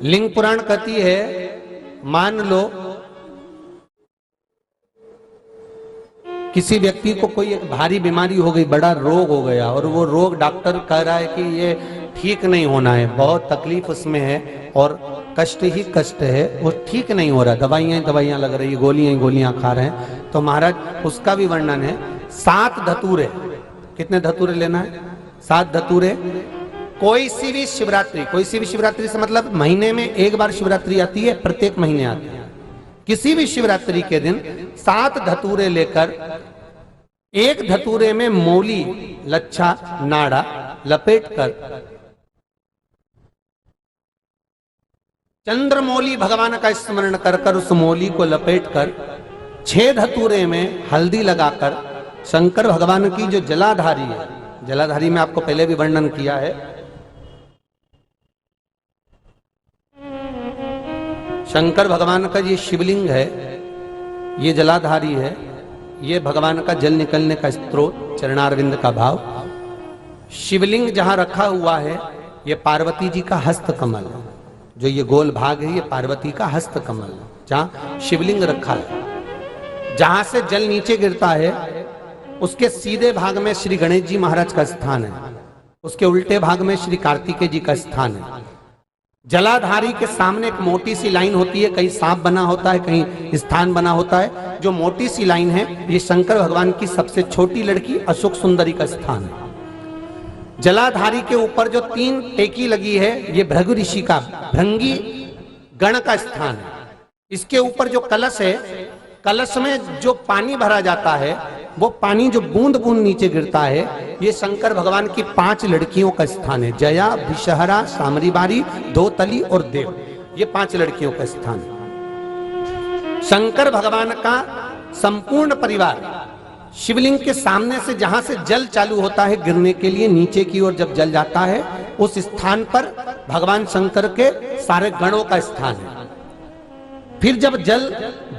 लिंग पुराण कहती है, मान लो किसी व्यक्ति को कोई एक भारी बीमारी हो गई, बड़ा रोग हो गया, और वो रोग डॉक्टर कह रहा है कि ये ठीक नहीं होना है, बहुत तकलीफ उसमें है और कष्ट ही कष्ट है, वो ठीक नहीं हो रहा, दवाइयां लग रही, गोलियां खा रहे हैं। तो महाराज उसका भी वर्णन है। 7 धतूरे, कितने धतूरे लेना है? 7 धतूरे। कोई सी भी शिवरात्रि से मतलब महीने में एक बार शिवरात्रि आती है, प्रत्येक महीने आती है। किसी भी शिवरात्रि के दिन 7 धतूरे लेकर, एक धतूरे में मौली, लच्छा, नाड़ा लपेटकर चंद्रमौली भगवान का स्मरण कर उस मौली को लपेटकर 6 धतूरे में हल्दी लगाकर शंकर भगवान की जो जलाधारी है, जलाधारी में आपको पहले भी वर्णन किया है, शंकर भगवान का ये शिवलिंग है, ये जलाधारी है, ये भगवान का जल निकलने का स्त्रोत, चरणारविंद का भाव। शिवलिंग जहां रखा हुआ है ये पार्वती जी का हस्त कमल है, जो ये गोल भाग है ये पार्वती का हस्त कमल है, जहां शिवलिंग रखा है। जहां से जल नीचे गिरता है उसके सीधे भाग में श्री गणेश जी महाराज का स्थान है, उसके उल्टे भाग में श्री कार्तिकेय जी का स्थान है। जलाधारी के सामने एक मोटी सी लाइन होती है, कहीं सांप बना होता है, कहीं स्थान बना होता है। जो मोटी सी लाइन है ये शंकर भगवान की सबसे छोटी लड़की अशोक सुंदरी का स्थान है। जलाधारी के ऊपर जो 3 टेकी लगी है ये भृगु ऋषि का, भृंगी गण का स्थान है। इसके ऊपर जो कलश है, कलश में जो पानी भरा जाता है वो पानी जो बूंद बूंद नीचे गिरता है, ये शंकर भगवान की 5 लड़कियों का स्थान है। जया, विषहरा, सामरीबारी, दोतली और देव, ये 5 लड़कियों का स्थान है। शंकर भगवान का संपूर्ण परिवार शिवलिंग के सामने से, जहां से जल चालू होता है गिरने के लिए नीचे की ओर जब जल जाता है, उस स्थान पर भगवान शंकर के सारे गणों का स्थान है। फिर जब जल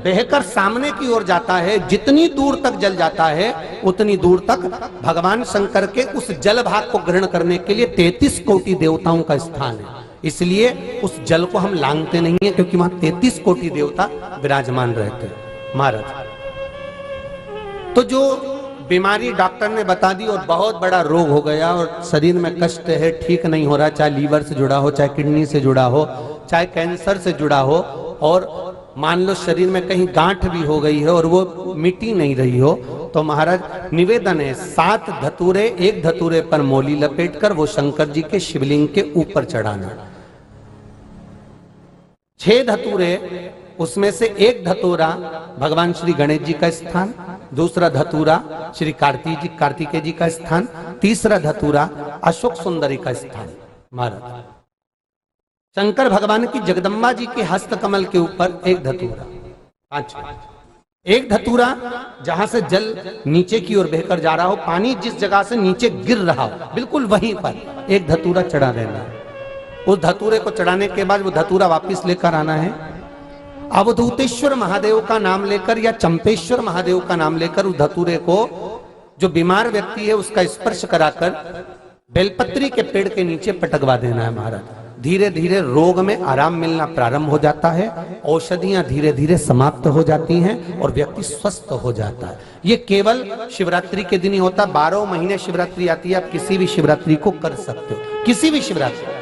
बहकर सामने की ओर जाता है, जितनी दूर तक जल जाता है उतनी दूर तक भगवान शंकर के उस जल भाग को ग्रहण करने के लिए 33 कोटि देवताओं का स्थान है। इसलिए उस जल को हम लांघते नहीं है, क्योंकि वहां 33 कोटि देवता विराजमान रहते हैं महाराज। तो जो बीमारी डॉक्टर ने बता दी और बहुत बड़ा रोग हो गया और शरीर में कष्ट है, ठीक नहीं हो रहा, चाहे लीवर से जुड़ा हो, चाहे किडनी से जुड़ा हो, चाहे कैंसर से जुड़ा हो, और मान लो शरीर में कहीं गांठ भी हो गई है और वो मिटी नहीं रही हो, तो महाराज निवेदन है 7 धतूरे, एक धतूरे पर मौली लपेटकर वो शंकर जी के शिवलिंग के ऊपर चढ़ाना। 6 धतूरे, उसमें से एक धतूरा भगवान श्री गणेश जी का स्थान, दूसरा धतूरा श्री कार्तिकेय जी का स्थान, तीसरा धतूरा अशोक सुंदरी का स्थान। महाराज शंकर भगवान की जगदम्बा जी के हस्त कमल के ऊपर एक धतूरा, 5 एक धतूरा जहां से जल नीचे की ओर बहकर जा रहा हो, पानी जिस जगह से नीचे गिर रहा हो बिल्कुल वहीं पर एक धतूरा चढ़ा देना है। उस धतूरे को चढ़ाने के बाद वो धतूरा वापस लेकर आना है। अवधूतेश्वर महादेव का नाम लेकर या चंपेश्वर महादेव का नाम लेकर उस धतूरे को, जो बीमार व्यक्ति है उसका स्पर्श कराकर बेलपत्री के पेड़ के नीचे पटकवा देना है महाराज। धीरे धीरे रोग में आराम मिलना प्रारंभ हो जाता है, औषधियां धीरे धीरे समाप्त हो जाती हैं और व्यक्ति स्वस्थ हो जाता है। ये केवल शिवरात्रि के दिन ही होता, 12 महीने शिवरात्रि आती है, आप किसी भी शिवरात्रि को कर सकते हो, किसी भी शिवरात्रि।